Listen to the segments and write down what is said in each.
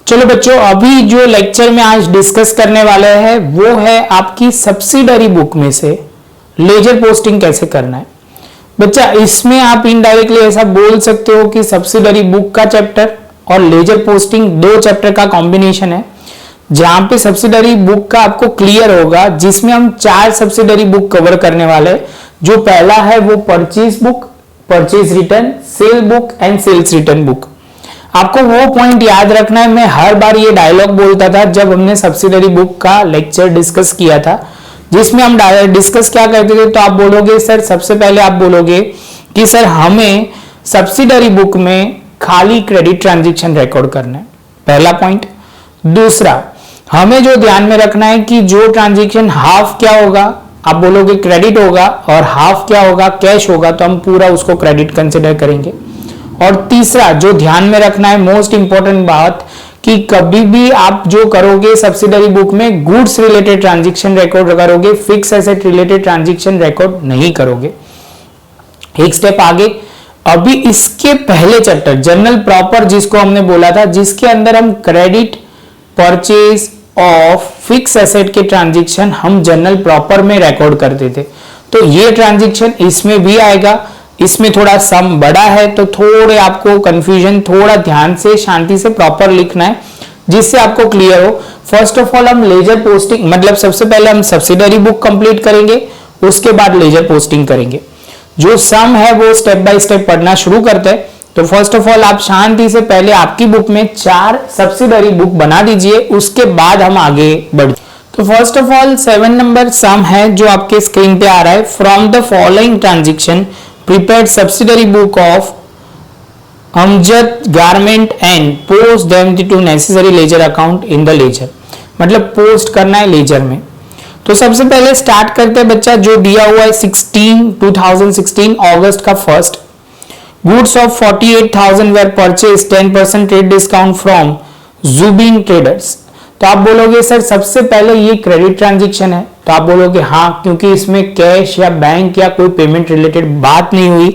चलो बच्चों, अभी जो लेक्चर में आज डिस्कस करने वाले हैं वो है आपकी सब्सिडरी बुक में से लेजर पोस्टिंग कैसे करना है। बच्चा, इसमें आप इनडायरेक्टली ऐसा बोल सकते हो कि सब्सिडरी बुक का चैप्टर और लेजर पोस्टिंग दो चैप्टर का कॉम्बिनेशन है, जहां पे सब्सिडरी बुक का आपको क्लियर होगा, जिसमें हम 4 सब्सिडरी बुक कवर करने वाले हैं। जो पहला है वो purchase book, purchase return, sale book and sales return book. आपको वो पॉइंट याद रखना है, मैं हर बार ये डायलॉग बोलता था जब हमने सब्सिडरी बुक का लेक्चर डिस्कस किया था, जिसमें हम डिस्कस क्या करते थे। तो आप बोलोगे सर, सबसे पहले आप बोलोगे कि सर हमें सब्सिडरी बुक में खाली क्रेडिट ट्रांजैक्शन रिकॉर्ड करना है, पहला पॉइंट। दूसरा, हमें जो ध्यान में रखना है कि जो ट्रांजैक्शन हाफ क्या होगा, आप बोलोगे क्रेडिट होगा, और हाफ क्या होगा, कैश होगा, तो हम पूरा उसको क्रेडिट कंसिडर करेंगे। और तीसरा जो ध्यान में रखना है, मोस्ट इंपॉर्टेंट बात, कि कभी भी आप जो करोगे सब्सिडरी बुक में गुड्स रिलेटेड ट्रांजैक्शन रिकॉर्ड करोगे, fix asset related transaction record नहीं करोगे। एक स्टेप आगे, अभी इसके पहले चैप्टर जनरल प्रॉपर जिसको हमने बोला था, जिसके अंदर हम credit, purchase of fix asset के ट्रांजैक्शन हम जनरल प्रॉपर में रिकॉर्ड करते थे, तो ये ट्रांजैक्शन इसमें भी आएगा। इसमें थोड़ा सम बड़ा है तो थोड़े आपको कंफ्यूजन, थोड़ा ध्यान से शांति से प्रॉपर लिखना है जिससे आपको क्लियर हो। फर्स्ट ऑफ ऑल हम लेजर पोस्टिंग, मतलब सबसे पहले हम सब्सिडरी बुक कंप्लीट करेंगे, उसके बाद लेजर पोस्टिंग करेंगे। जो सम है वो स्टेप बाय स्टेप पढ़ना शुरू करते हैं। तो फर्स्ट ऑफ ऑल आप शांति से पहले आपकी बुक में 4 सब्सिडरी बुक बना दीजिए, उसके बाद हम आगे बढ़। तो फर्स्ट ऑफ ऑल 7 नंबर सम है जो आपके स्क्रीन पे आ रहा है। From the following transaction prepared subsidiary book of Amjad Garment and post them to necessary ledger account in the ledger, मतलब पोस्ट करना है लेजर में। तो सबसे पहले स्टार्ट करते हैं बच्चा, जो दिया हुआ है 2016 अगस्त का first. Goods of 48,000 were purchase 10% trade discount from Zubin traders. तो आप बोलोगे सर सबसे पहले ये क्रेडिट ट्रांजैक्शन है, तो आप बोलोगे हाँ, क्योंकि इसमें कैश या बैंक या कोई पेमेंट रिलेटेड बात नहीं हुई,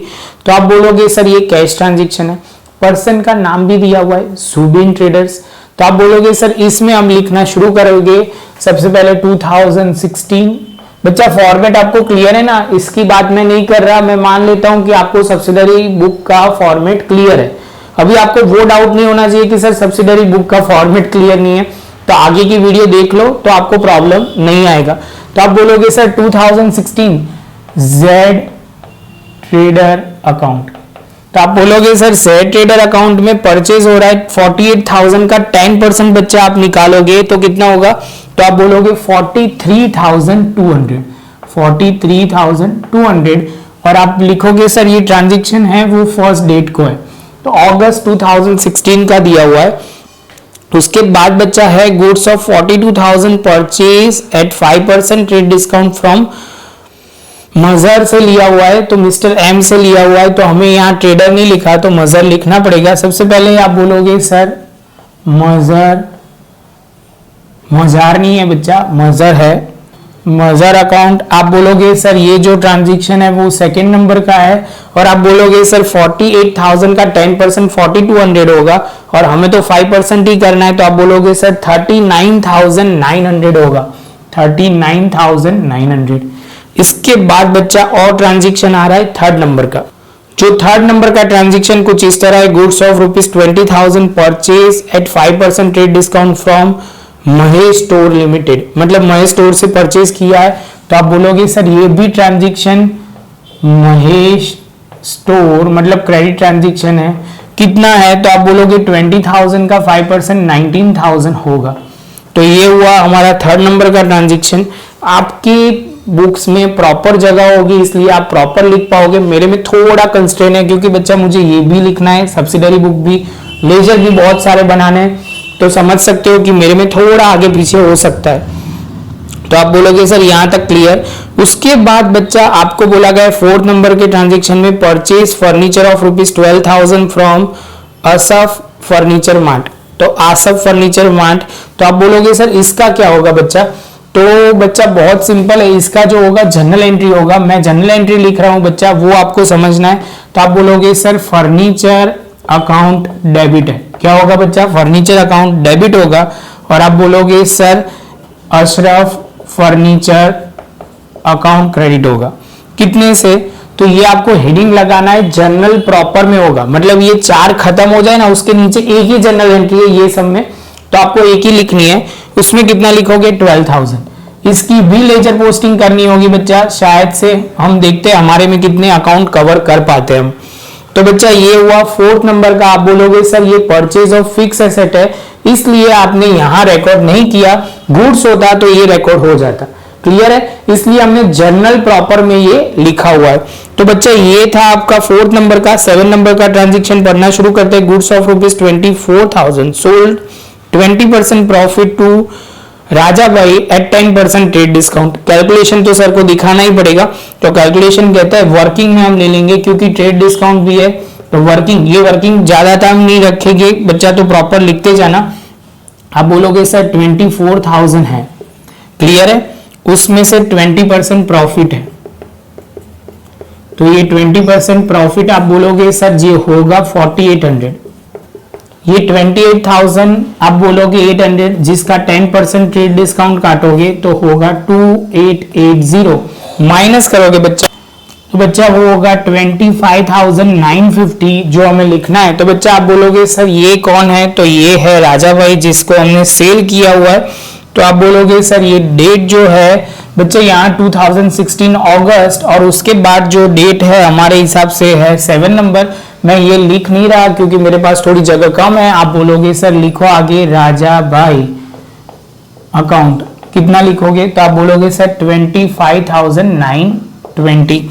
तो आप बोलोगे सर ये कैश ट्रांजैक्शन है। पर्सन का नाम भी दिया हुआ है जुबिन ट्रेडर्स, तो आप बोलोगे सर इसमें हम लिखना शुरू करोगे सबसे पहले 2016। बच्चा फॉर्मेट आपको क्लियर है ना, इसकी बात मैं नहीं कर रहा, मैं मान लेता हूं कि आपको सब्सिडरी बुक का फॉर्मेट क्लियर है। अभी आपको वो डाउट नहीं होना चाहिए कि सर सब्सिडरी बुक का फॉर्मेट क्लियर नहीं है, तो आगे की वीडियो देख लो तो आपको प्रॉब्लम नहीं आएगा। तो आप बोलोगे सर 2016 जेड ट्रेडर अकाउंट, तो आप बोलोगे सर जेड ट्रेडर अकाउंट में परचेज हो रहा है 48,000 का 10% बच्चा आप निकालोगे तो कितना होगा, तो आप बोलोगे 43,200 और आप लिखोगे सर ये ट्रांजैक्शन है वो फर्स्ट डेट को है, तो अगस्त 2016 का दिया हुआ है। उसके बाद बच्चा है goods of 42,000 purchase at 5% trade discount from Mazhar से लिया हुआ है, तो मिस्टर एम से लिया हुआ है, तो हमें यहाँ ट्रेडर नहीं लिखा तो मजर लिखना पड़ेगा। सबसे पहले आप बोलोगे सर मजर, मजार नहीं है बच्चा, मजर है, मजर अकाउंट। आप बोलोगे सर ये जो ट्रांजैक्शन है वो सेकंड नंबर का है, और आप बोलोगे सर 48,000 का 10% 4200 होगा, और हमें तो 5% ही करना है, तो आप बोलोगे सर 39,900 होगा, 39,900। इसके बाद बच्चा और ट्रांजैक्शन आ रहा है थर्ड नंबर का। जो थर्ड नंबर का ट्रांजैक्शन कुछ इस तरह है, goods of ₹20,000 purchase at 5% trade discount from Mahesh store limited, मतलब महेश स्टोर से परचेज किया है, तो आप बोलोगे सर ये भी ट्रांजैक्शन महेश स्टोर मतलब क्रेडिट ट्रांजैक्शन है, कितना है, तो आप बोलोगे 20,000 का 5% 19,000 होगा। तो ये हुआ हमारा थर्ड नंबर का ट्रांजैक्शन। आपकी बुक्स में प्रॉपर जगह होगी इसलिए आप प्रॉपर लिख पाओगे, मेरे में थोड़ा कंस्ट्रेन है क्योंकि बच्चा मुझे ये भी लिखना है, सब्सिडरी बुक भी, लेजर भी बहुत सारे बनाने हैं, तो समझ सकते हो कि मेरे में थोड़ा आगे पीछे हो सकता है। तो आप बोलोगे सर यहां तक क्लियर। उसके बाद बच्चा आपको बोला गया फोर्थ नंबर के ट्रांजैक्शन में purchase furniture of ₹12,000 from Asaf furniture mart, तो आसफ फर्नीचर मार्ट, तो आप बोलोगे सर इसका क्या होगा बच्चा, तो बच्चा बहुत सिंपल है, इसका जो होगा जनरल एंट्री होगा, मैं जनरल एंट्री लिख रहा हूं बच्चा, वो आपको समझना है। तो आप बोलोगे सर फर्नीचर अकाउंट डेबिट है, क्या होगा बच्चा, फर्नीचर अकाउंट डेबिट होगा। और आप बोलोगे sir Ashraf furniture account credit होगा। कितने से, तो ये आपको हेडिंग लगाना है जनरल प्रॉपर में होगा, मतलब ये 4 खत्म हो जाए ना, उसके नीचे एक ही जनरल एंट्री है ये सब में, तो आपको एक ही लिखनी है। उसमें कितना लिखोगे, 12,000। इसकी भी लेजर पोस्टिंग करनी होगी बच्चा, शायद से हम देखते हैं हमारे में कितने अकाउंट कवर कर पाते हैं हम। तो बच्चा ये हुआ 4th नंबर का। आप बोलोगे सर ये परचेज ऑफ फिक्स एसेट है, इसलिए आपने यहां रिकॉर्ड नहीं किया, गुड्स होता तो ये रिकॉर्ड हो जाता। क्लियर है, इसलिए हमने जर्नल प्रॉपर में ये लिखा हुआ है। तो बच्चा ये था आपका 4th नंबर का। 7 नंबर का ट्रांजेक्शन पढ़ना शुरू करते हैं। Goods of ₹24,000 sold 20% profit to Raja bhai at 10% trade discount. Calculation तो सर को दिखाना ही पड़ेगा, तो कैलकुलेशन कहता है वर्किंग में हम ले लेंगे, क्योंकि ट्रेड डिस्काउंट भी है तो वर्किंग, ये वर्किंग ज्यादा टाइम नहीं रखेंगे बच्चा, तो प्रॉपर लिखते जाना। आप बोलोगे सर 24,000 है, क्लियर है, उसमें से 20% प्रॉफिट है, तो ये 20% प्रॉफिट आप बोलोगे सर ये होगा 4800। ये 28,000 आप बोलोगे 800, जिसका 10% ट्रेड डिस्काउंट काटोगे तो होगा 2880, माइनस करोगे बच्चा तो बच्चा वो होगा 25,950 जो हमें लिखना है। तो बच्चा आप बोलोगे सर ये कौन है, तो ये है राजा भाई जिसको हमने सेल किया हुआ है। तो आप बोलोगे सर ये डेट जो है बच्चे यहाँ 2016 अगस्त, और उसके बाद जो डेट है हमारे हिसाब से है 7 नंबर। मैं ये लिख नहीं रहा क्योंकि मेरे पास थोड़ी जगह कम है। आप बोलोगे सर लिखो आगे राजा भाई अकाउंट, कितना लिखोगे, तो आप बोलोगे सर 25,920।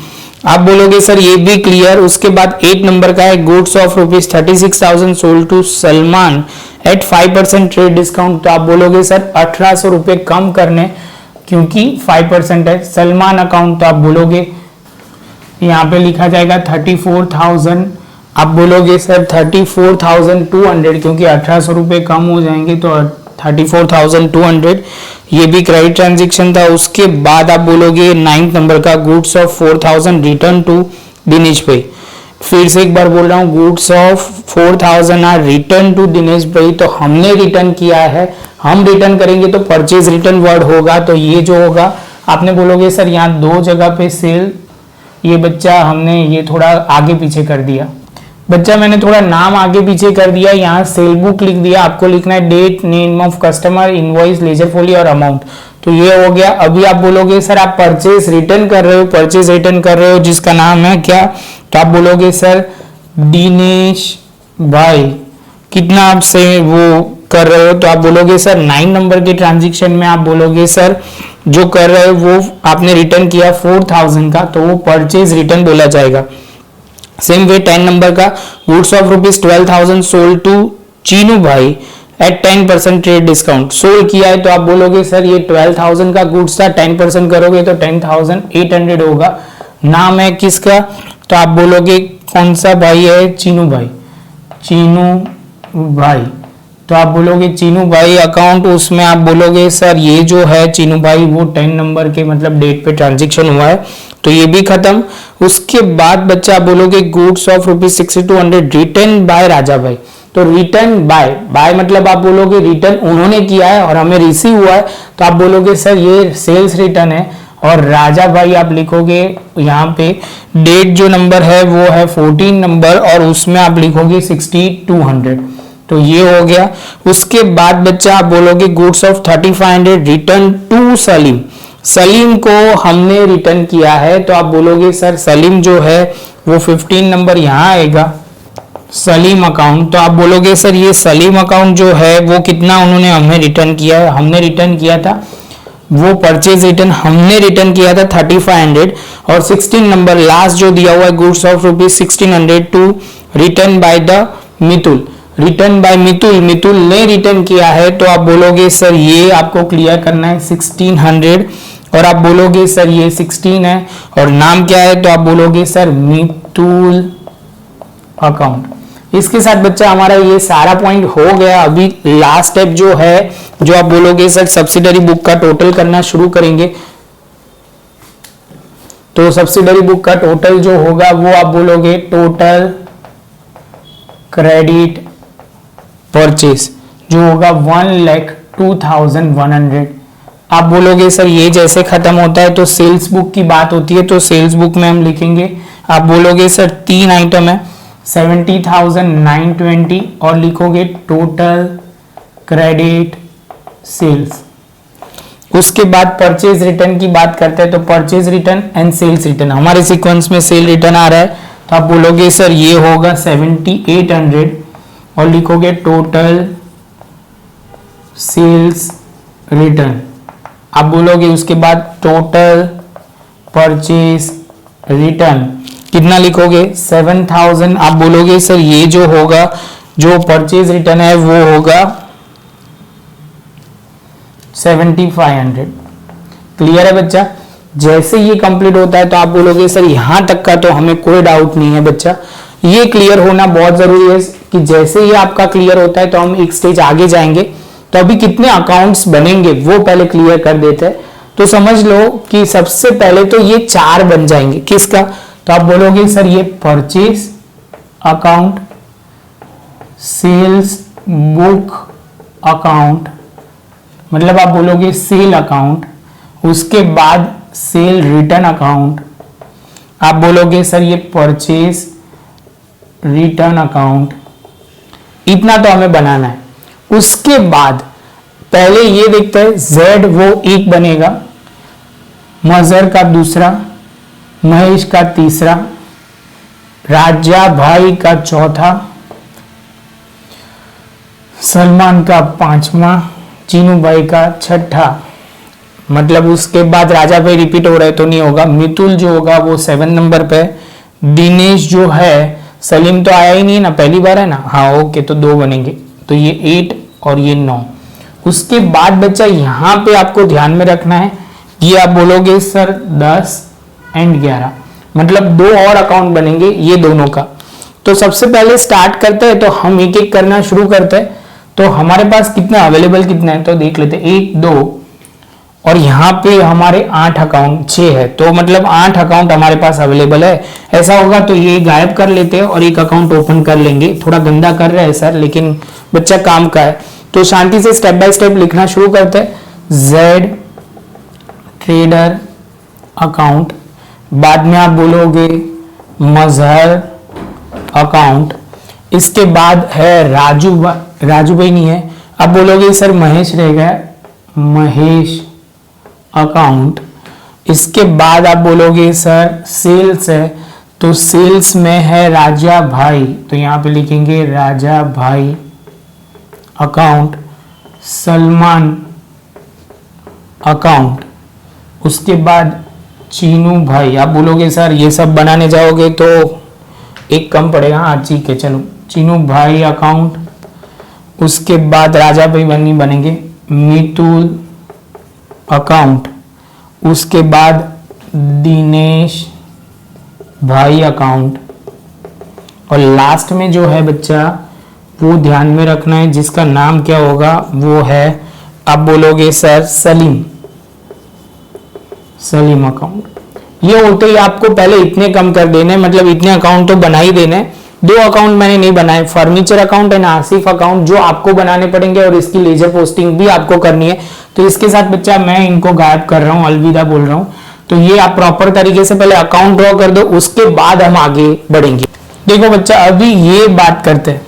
आप बोलोगे सर ये भी क्लियर। उसके बाद 8 नंबर का है goods of ₹36,000 sold to Salman at 5% trade discount. तो आप बोलोगे सर 1800 रुपए कम करने, क्योंकि 5% है सलमान अकाउंट। तो आप बोलोगे यहाँ पे लिखा जाएगा 34,000। आप बोलोगे सर 34,200, क्योंकि 1800 रुपए कम हो जाएंगे तो 34,200। ये भी क्रेडिट ट्रांजेक्शन था। उसके बाद आप बोलोगे 9th नंबर का goods of 4,000 return to Dinesh भाई। फिर से एक बार बोल रहा हूँ, goods of 4,000 are return to Dinesh भाई। तो हमने रिटर्न किया है, हम रिटर्न करेंगे तो परचेज रिटर्न वर्ड होगा, तो ये जो होगा आपने बोलोगे सर यहाँ 2 जगह पे सेल, ये बच्चा हमने ये थोड़ा आगे पीछे कर दिया बच्चा, मैंने थोड़ा नाम आगे पीछे कर दिया, यहाँ सेल बुक लिख दिया। आपको लिखना है date, name of customer, invoice, ledger folio और अमाउंट। तो ये हो गया। अभी आप बोलोगे सर आप परचेज रिटर्न कर रहे हो, परचेज रिटर्न कर रहे हो जिसका नाम है क्या, तो आप बोलोगे सर दिनेश भाई। कितना आपसे वो कर रहे हो, तो आप बोलोगे सर 9 नंबर के ट्रांजेक्शन में आप बोलोगे सर जो कर रहे हो वो आपने रिटर्न किया 4,000 का, तो वो परचेज रिटर्न बोला जाएगा। सेम वे 10 नंबर का goods of ₹12,000 sold to Chinu भाई एट 10% ट्रेड डिस्काउंट। सोल्ड किया है तो आप बोलोगे सर ये 12,000 का गुड्स था, 10% करोगे तो 10,800 होगा। नाम है किसका, तो आप बोलोगे कौन सा भाई है, चीनू भाई, चीनू भाई। तो आप बोलोगे चीनू भाई अकाउंट, उसमें आप बोलोगे सर ये जो है चीनू भाई वो 10 नंबर के मतलब डेट पे ट्रांजेक्शन हुआ है, तो ये भी खत्म। उसके बाद बच्चा आप बोलोगे गुड्स ऑफ ₹6200 रिटर्न बाय राजा भाई। तो रिटर्न बाय मतलब आप बोलोगे रिटर्न उन्होंने किया है और हमें रिसीव हुआ है, तो आप बोलोगे सर ये सेल्स रिटर्न है। और राजा भाई आप लिखोगे यहाँ पे डेट जो नंबर है वो है 14 नंबर, और उसमें आप लिखोगे 6200, तो ये हो गया। उसके बाद बच्चा आप बोलोगे goods of 3500 return to Salim. Salim को हमने रिटर्न किया है, तो आप बोलोगे सर सलीम जो है वो 15 नंबर यहाँ आएगा, सलीम अकाउंट। तो आप बोलोगे सर ये सलीम अकाउंट जो है वो कितना उन्होंने हमें रिटर्न किया है, हमने रिटर्न किया था वो परचेज रिटर्न हमने रिटर्न किया था 3500, और 16 नंबर लास्ट जो दिया हुआ है goods of ₹1600 to return by the Mitul. Return by Mitul, Mitul ने रिटर्न किया है, तो आप बोलोगे सर ये आपको क्लियर करना है 1600, और आप बोलोगे सर ये 16 है और नाम क्या है, तो आप बोलोगे सर मितुल अकाउंट। इसके साथ बच्चा हमारा ये सारा पॉइंट हो गया। अभी लास्ट स्टेप जो है जो आप बोलोगे सर सब्सिडरी बुक का टोटल करना शुरू करेंगे। तो सब्सिडरी बुक का टोटल जो होगा वो आप बोलोगे टोटल क्रेडिट परचेज जो होगा 1,02,100। आप बोलोगे सर ये जैसे खत्म होता है तो सेल्स बुक की बात होती है, तो सेल्स बुक में हम लिखेंगे, आप बोलोगे सर 3 आइटम है 70,920 और लिखोगे टोटल क्रेडिट सेल्स। उसके बाद परचेज रिटर्न की बात करते हैं, तो purchase return and sales return, हमारे सीक्वेंस में सेल रिटर्न आ रहा है, तो आप बोलोगे सर ये होगा 7,800 और लिखोगे टोटल सेल्स रिटर्न। आप बोलोगे उसके बाद टोटल परचेज रिटर्न कितना लिखोगे 7,000। आप बोलोगे सर ये जो होगा, जो परचेज रिटर्न है वो होगा 7,500। क्लियर है बच्चा? जैसे ये कंप्लीट होता है तो आप बोलोगे सर यहां तक का तो हमें कोई डाउट नहीं है बच्चा। ये क्लियर होना बहुत जरूरी है कि जैसे ये आपका क्लियर होता है तो हम एक स्टेज आगे जाएंगे। तो अभी कितने अकाउंट्स बनेंगे वो पहले क्लियर कर देते हैं। तो समझ लो कि सबसे पहले तो ये 4 बन जाएंगे। किसका? तो आप बोलोगे सर ये purchase account, sales book account, मतलब आप बोलोगे सेल अकाउंट, उसके बाद सेल रिटर्न अकाउंट, आप बोलोगे सर ये परचेज रिटर्न अकाउंट। इतना तो हमें बनाना है। उसके बाद पहले ये देखते हैं, जेड वो एक बनेगा, मजहर का दूसरा, महेश का तीसरा, राजा भाई का चौथा, सलमान का 5वां, चीनू भाई का 6ठा। मतलब उसके बाद राजा भाई रिपीट हो रहे तो नहीं होगा। मितुल जो होगा वो 7 नंबर पे, दिनेश जो है, सलीम तो आया ही नहीं ना, पहली बार है ना, हाँ ओके, तो 2 बनेंगे, तो ये 8 और ये 9। उसके बाद बच्चा यहां पे आपको ध्यान में रखना है, ये आप बोलोगे सर 10 एंड 11, मतलब 2 और अकाउंट बनेंगे ये दोनों का। तो सबसे पहले स्टार्ट करते हैं, तो हम एक एक करना शुरू करते हैं। तो हमारे पास कितने अवेलेबल कितने हैं तो देख लेते हैं, 1 2 और यहाँ पे हमारे 8 अकाउंट, 6 है, तो मतलब 8 अकाउंट हमारे पास अवेलेबल है। ऐसा होगा तो ये गायब कर लेते हैं और एक अकाउंट ओपन कर लेंगे। थोड़ा गंदा कर रहे हैं सर, लेकिन बच्चा काम का है, तो शांति से स्टेप बाय स्टेप लिखना शुरू करते हैं। जेड ट्रेडर अकाउंट, बाद में आप बोलोगे मजहर अकाउंट, इसके बाद है राजू भाई नहीं है, आप बोलोगे सर महेश रह गया, महेश अकाउंट। इसके बाद आप बोलोगे सर सेल्स है, तो सेल्स में है राजा भाई, तो यहां पे लिखेंगे राजा भाई अकाउंट, सलमान अकाउंट। उसके बाद चीनू भाई, आप बोलोगे सर ये सब बनाने जाओगे तो एक कम पड़ेगा, हाँ ठीक है चलो, चीनू भाई अकाउंट। उसके बाद राजा भाई बनेंगे मितुल अकाउंट। उसके बाद दिनेश भाई अकाउंट, और लास्ट में जो है बच्चा वो ध्यान में रखना है, जिसका नाम क्या होगा वो है, आप बोलोगे सर सलीम अकाउंट। ये होते ही आपको पहले इतने कम कर देने, मतलब इतने अकाउंट तो बना ही देने। 2 अकाउंट मैंने नहीं बनाए, furniture account and Asif account, जो आपको बनाने पड़ेंगे और इसकी लेजर पोस्टिंग भी आपको करनी है। तो इसके साथ बच्चा मैं इनको गायब कर रहा हूं, अलविदा बोल रहा हूं। तो ये आप प्रॉपर तरीके से पहले अकाउंट ड्रॉ कर दो, उसके बाद हम आगे बढ़ेंगे। देखो बच्चा अभी ये बात करते हैं,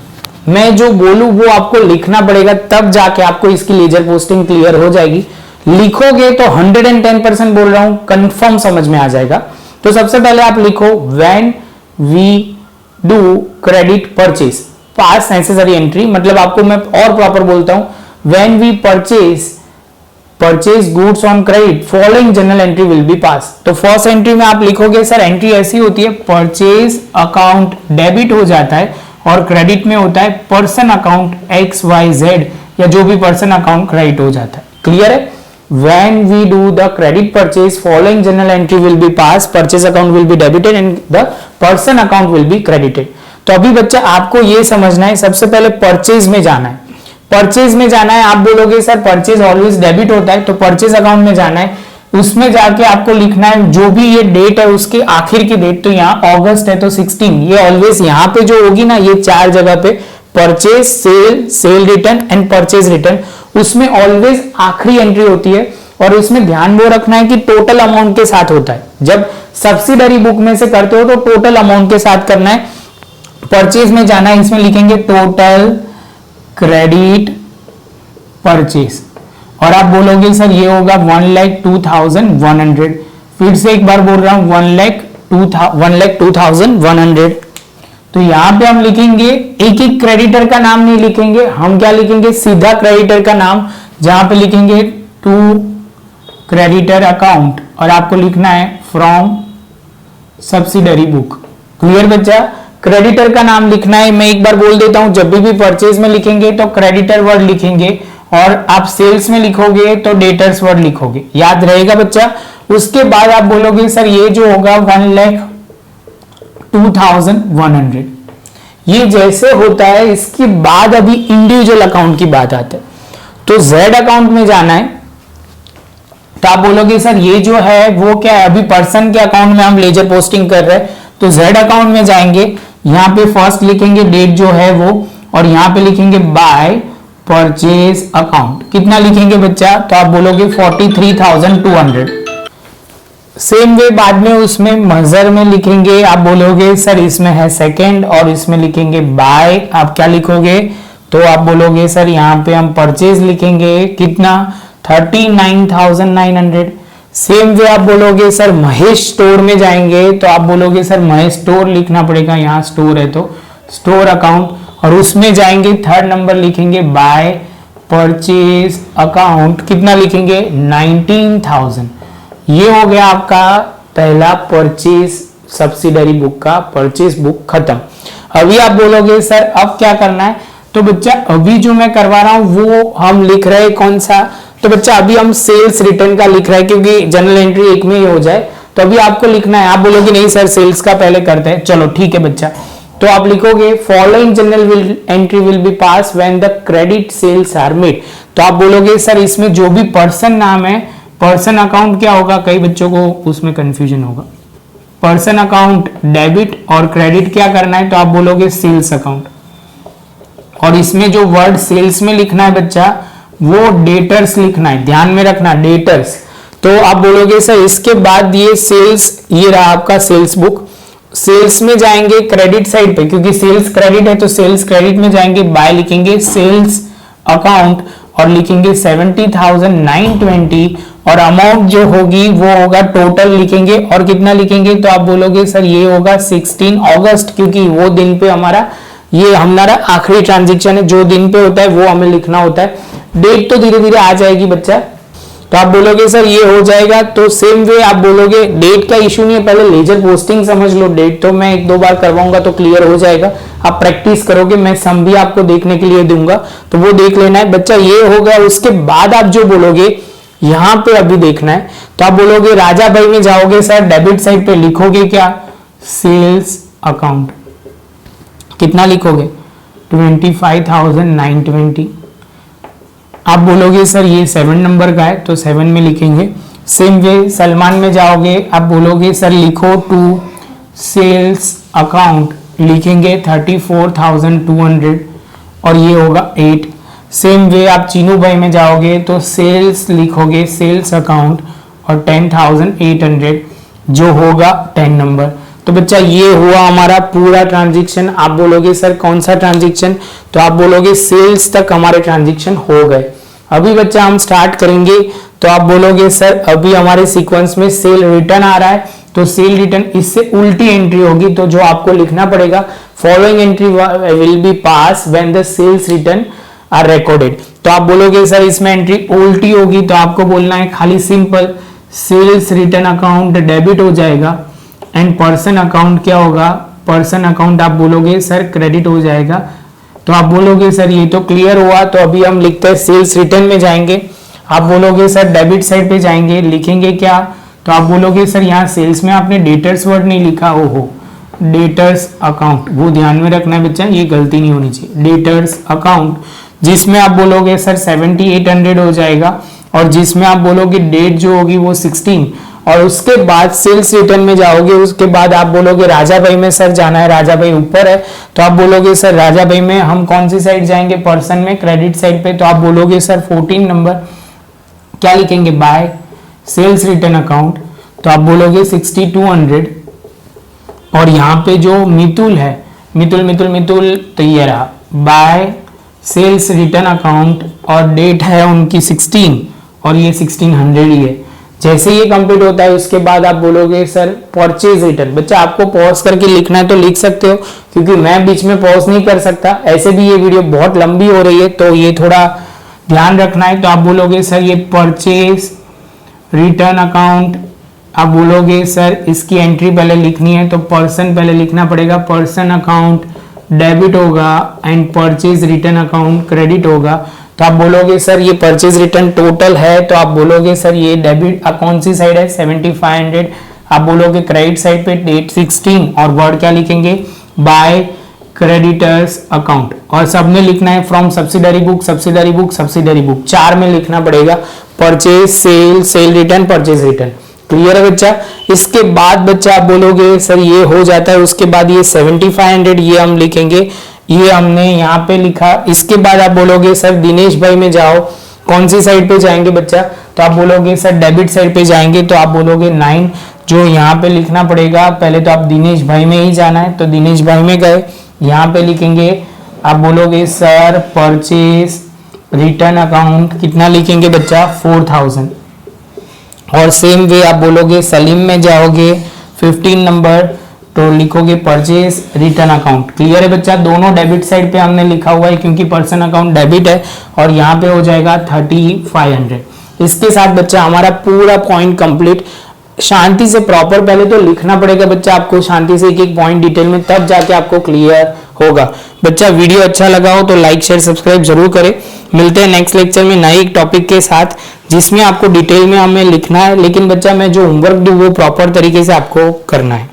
मैं जो बोलूं वो आपको लिखना पड़ेगा, तब जाके आपको इसकी लेजर पोस्टिंग क्लियर हो जाएगी। लिखोगे तो 110% बोल रहा हूं, कंफर्म समझ में आ जाएगा। तो सबसे पहले आप लिखो when we do credit purchase, past necessary entry, मतलब आपको मैं और प्रॉपर बोलता हूं, when we purchase goods on credit following journal entry will be pass. तो फर्स्ट एंट्री में आप लिखोगे सर एंट्री ऐसी होती है, परचेज अकाउंट डेबिट हो जाता है और क्रेडिट में होता है पर्सन अकाउंट XYZ, या जो भी पर्सन अकाउंट क्रेडिट हो जाता है। क्लियर है? When we do the credit purchase, following journal entry will be passed, purchase account will be debited and the person account will be credited। तो अभी बच्चा आपको ये समझना है, सबसे पहले परचेज में जाना है। परचेज में जाना है, आप बोलोगे सर परचेज ऑलवेज डेबिट होता है, तो परचेज अकाउंट में जाना है। उसमें जाके आपको लिखना है जो भी ये डेट है उसके आखिर की डेट, तो यहाँ अगस्त है तो 16, ये ऑलवेज यहाँ पे जो होगी ना, ये 4 जगह पे purchase, sale, sale return and purchase return, उसमें ऑलवेज आखिरी एंट्री होती है और उसमें ध्यान वो रखना है कि टोटल अमाउंट के साथ होता है। जब सब्सिडरी बुक में से करते हो तो टोटल अमाउंट के साथ करना है। परचेज में जाना है, इसमें लिखेंगे टोटल क्रेडिट परचेज और आप बोलोगे सर ये होगा 1,02,100। फिर से एक बार बोल रहा हूं 1,02,100। तो यहां पे हम लिखेंगे एक एक क्रेडिटर का नाम नहीं लिखेंगे, हम क्या लिखेंगे सीधा क्रेडिटर का नाम, जहां पे लिखेंगे टू क्रेडिटर अकाउंट और आपको लिखना है फ्रॉम सब्सिडरी बुक। क्लियर बच्चा? क्रेडिटर का नाम लिखना है। मैं एक बार बोल देता हूं, जब भी परचेज में लिखेंगे तो क्रेडिटर वर्ड लिखेंगे और आप सेल्स में लिखोगे तो डेटर्स वर्ड लिखोगे, याद रहेगा बच्चा। उसके बाद आप बोलोगे सर ये जो होगा 1,02,100। ये जैसे होता है इसके बाद अभी इंडिविजुअल अकाउंट की बात आती है। तो जेड अकाउंट में जाना है, तो आप बोलोगे सर ये जो है वो क्या है, अभी पर्सन के अकाउंट में हम लेजर पोस्टिंग कर रहे हैं, तो जेड अकाउंट में जाएंगे, यहां पे फर्स्ट लिखेंगे डेट जो है वो, और यहां पे लिखेंगे बाय परचेज अकाउंट। कितना लिखेंगे बच्चा? तो आप बोलोगे 43,200। सेम वे बाद में उसमें मजर में लिखेंगे, आप बोलोगे सर इसमें है सेकंड और इसमें लिखेंगे बाय, आप क्या लिखोगे? तो आप बोलोगे सर यहाँ पे हम परचेज लिखेंगे कितना 39,900। सेम वे आप बोलोगे सर महेश स्टोर में जाएंगे, तो आप बोलोगे सर महेश स्टोर लिखना पड़ेगा, यहाँ स्टोर है तो स्टोर अकाउंट, और उसमें जाएंगे थर्ड नंबर लिखेंगे बाय परचेज अकाउंट, कितना लिखेंगे 19,000। ये हो गया आपका पहला परचेज सब्सिडरी बुक का परचेज बुक खत्म। अभी आप बोलोगे सर अब क्या करना है? तो बच्चा अभी जो मैं करवा रहा हूं वो हम लिख रहे हैं कौन सा? तो बच्चा अभी हम सेल्स रिटर्न का लिख रहे हैं, क्योंकि जनरल एंट्री एक में ही हो जाए, तो अभी आपको लिखना है। आप बोलोगे नहीं सर सेल्स का पहले करते हैं, चलो ठीक है बच्चा। तो आप लिखोगे following journal entry will be pass when the credit sales are made. तो आप बोलोगे सर इसमें जो भी पर्सन नाम है, पर्सन अकाउंट क्या होगा? कई बच्चों को उसमें कंफ्यूजन होगा। पर्सन अकाउंट डेबिट और क्रेडिट क्या करना है? तो आप बोलोगे सेल्स अकाउंट, और इसमें जो वर्ड सेल्स में लिखना है बच्चा वो डेटर्स लिखना है, ध्यान में रखना डेटर्स। तो आप बोलोगे सर इसके बाद ये सेल्स, ये रहा आपका सेल्स बुक। सेल्स में जाएंगे क्रेडिट साइड पे, क्योंकि सेल्स क्रेडिट है तो सेल्स क्रेडिट में जाएंगे, बाय लिखेंगे सेल्स अकाउंट और लिखेंगे 70,920, और अमाउंट जो होगी वो होगा टोटल लिखेंगे, और कितना लिखेंगे? तो आप बोलोगे सर ये होगा 16 अगस्त, क्योंकि वो दिन पे ये हमारा आखिरी ट्रांजैक्शन है, जो दिन पे होता है वो हमें लिखना होता है। डेट तो धीरे धीरे आ जाएगी बच्चा। तो आप बोलोगे सर ये हो जाएगा। तो सेम वे आप बोलोगे डेट का इशू नहीं है, पहले लेजर पोस्टिंग समझ लो, डेट तो मैं एक दो बार करवाऊंगा तो क्लियर हो जाएगा, आप प्रैक्टिस करोगे, मैं सम भी आपको देखने के लिए दूंगा तो वो देख लेना है बच्चा। ये होगा, उसके बाद आप जो बोलोगे यहां पे अभी देखना है, तो आप बोलोगे राजा भाई में जाओगे सर, डेबिट साइड पे लिखोगे क्या? Sales account. कितना लिखोगे? 25,920। आप बोलोगे सर ये 7 नंबर का है तो 7 में लिखेंगे। सेम वे सलमान में जाओगे, आप बोलोगे सर लिखो टू सेल्स अकाउंट, लिखेंगे 34,200 और ये होगा 8। सेम वे आप चीनू भाई में जाओगे तो सेल्स लिखोगे सेल्स अकाउंट और 10,800 जो होगा 10 नंबर। तो बच्चा ये हुआ हमारा पूरा ट्रांजैक्शन। आप बोलोगे सर कौन सा ट्रांजैक्शन? तो आप बोलोगे सेल्स तक हमारे ट्रांजैक्शन हो गए। अभी बच्चा हम स्टार्ट करेंगे, तो आप बोलोगे सर अभी हमारे सीक्वेंस में सेल रिटर्न आ रहा है, तो सेल रिटर्न इससे उल्टी एंट्री होगी, तो जो आपको लिखना पड़ेगा following entry will be pass when the sales return are recorded. तो आप बोलोगे सर इसमें एंट्री उल्टी होगी, तो आपको बोलना है खाली simple sales return account debit हो जाएगा एंड पर्सन अकाउंट क्या होगा? पर्सन अकाउंट आप बोलोगे सर क्रेडिट हो जाएगा। तो आप बोलोगे सर ये तो क्लियर हुआ, तो अभी हम लिखते हैं सेल्स रिटर्न में जाएंगे। आप बोलोगे सर डेबिट साइड पे जाएंगे, लिखेंगे क्या? तो आप बोलोगे सर यहाँ सेल्स में आपने डेटर्स वर्ड नहीं लिखा, हो डेटर्स अकाउंट, वो ध्यान में रखना है बच्चा, ये गलती नहीं होनी चाहिए। डेटर्स अकाउंट जिसमें आप बोलोगे सर 7,800 हो जाएगा, और जिसमें आप बोलोगे डेट जो होगी वो 16 और उसके बाद सेल्स रिटर्न में जाओगे। उसके बाद आप बोलोगे राजा भाई में सर जाना है, राजा भाई ऊपर है, तो आप बोलोगे सर राजा भाई में हम कौन सी साइड जाएंगे, पर्सन में क्रेडिट साइड पे, तो आप बोलोगे सर 14 नंबर क्या लिखेंगे, बाय सेल्स रिटर्न अकाउंट, तो आप बोलोगे 6200। और यहाँ पे जो मितुल है, मितुल तो ये रहा बाय सेल्स रिटर्न अकाउंट और डेट है उनकी 16 और ये 1600 ही है। जैसे ये कंप्लीट होता है उसके बाद आप बोलोगे सर परचेज रिटर्न। बच्चा आपको पॉज करके लिखना है तो लिख सकते हो, क्योंकि मैं बीच में पॉज नहीं कर सकता, ऐसे भी ये वीडियो बहुत लंबी हो रही है तो ये थोड़ा ध्यान रखना है। तो आप बोलोगे सर ये परचेज रिटर्न अकाउंट, आप बोलोगे सर इसकी एंट्री पहले लिखनी है तो पर्सन पहले लिखना पड़ेगा, पर्सन अकाउंट डेबिट होगा and purchase return account credit होगा। तो आप बोलोगे सर ये परचेज रिटर्न टोटल है, तो आप बोलोगे सर ये डेबिट कौन सी साइड है 7500, आप बोलोगे क्रेडिट साइड पे डेट 16 और वर्ड क्या लिखेंगे, बाय क्रेडिटर्स अकाउंट। और सब में लिखना है from subsidiary book, subsidiary book, subsidiary book, 4 में लिखना पड़ेगा, purchase sale, sale return, purchase return. Clear है बच्चा। इसके बाद बच्चा आप बोलोगे सर ये हो जाता है, उसके बाद ये 7500 ये हम लिखेंगे, ये हमने यहाँ पे लिखा। इसके बाद आप बोलोगे सर दिनेश भाई में जाओ, कौन सी साइड पे जाएंगे बच्चा, तो आप बोलोगे सर डेबिट साइड पे जाएंगे, तो आप बोलोगे 9 जो यहाँ पे लिखना पड़ेगा। पहले तो आप दिनेश भाई में ही जाना है तो दिनेश भाई में गए, यहाँ पे लिखेंगे, आप बोलोगे सर परचेज रिटर्न अकाउंट कितना लिखेंगे बच्चा 4000। और सेम वे आप बोलोगे सलीम में जाओगे 15 नंबर तो लिखोगे परचेज रिटर्न अकाउंट। क्लियर है बच्चा। दोनों डेबिट साइड पे हमने लिखा हुआ है क्योंकि पर्सन अकाउंट डेबिट है और यहाँ पे हो जाएगा 3500। इसके साथ बच्चा हमारा पूरा पॉइंट कंप्लीट। शांति से प्रॉपर पहले तो लिखना पड़ेगा बच्चा आपको, शांति से एक एक पॉइंट डिटेल में, तब जाके आपको क्लियर होगा। बच्चा वीडियो अच्छा लगा हो तो लाइक शेयर सब्सक्राइब जरूर करें। मिलते हैं नेक्स्ट लेक्चर में नए एक टॉपिक के साथ जिसमें आपको डिटेल में हमें लिखना है, लेकिन बच्चा मैं जो होमवर्क दूँ वो प्रॉपर तरीके से आपको करना है।